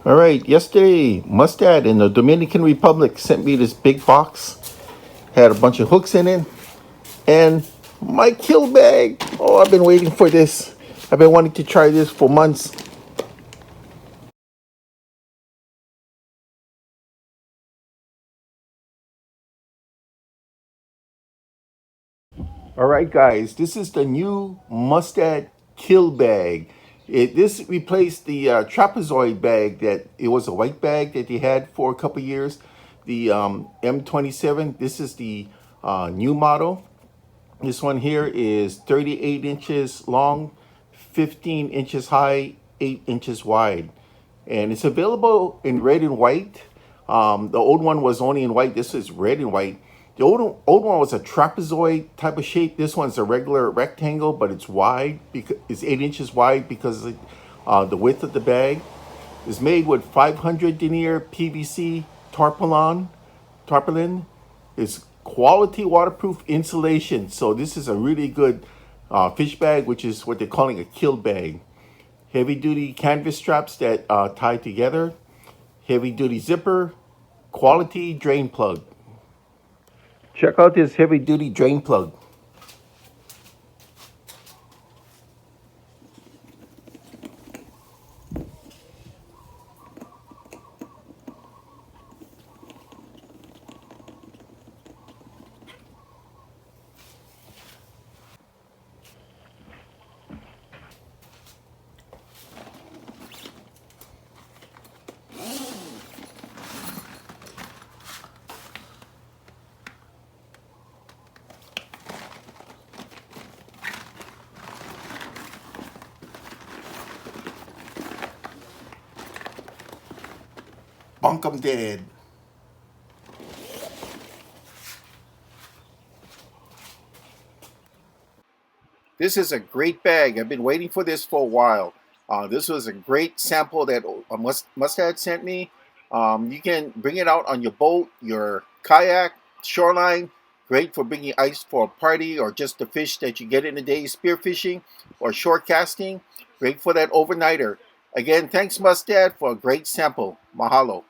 All right, yesterday, Mustad in the Dominican Republic sent me this big box. Had a bunch of hooks in it, and my kill bag. Oh, I've been waiting for this. I've been wanting to try this for months. All right, guys, this is the new Mustad kill bag. This replaced the trapezoid bag that it was a white bag that they had for a couple years. The M27. This is the new model. This one here is 38 inches long, 15 inches high, 8 inches wide. And it's available in red and white. The old one was only in white. This is red and white. The old one was a trapezoid type of shape. This one's a regular rectangle, but it's wide. Because it's 8 inches wide because of the width of the bag. It's made with 500 denier PVC tarpaulin. It's quality waterproof insulation. So this is a really good fish bag, which is what they're calling a kill bag. Heavy duty canvas straps that tie together. Heavy duty zipper. Quality drain plug. Check out this heavy duty drain plug. Bonk 'em dead. This is a great bag. I've been waiting for this for a while. This was a great sample that Mustad sent me. You can bring it out on your boat, your kayak, shoreline. Great for bringing ice for a party or just the fish that you get in a day, spearfishing or shore casting. Great for that overnighter. Again, thanks Mustad for a great sample. Mahalo.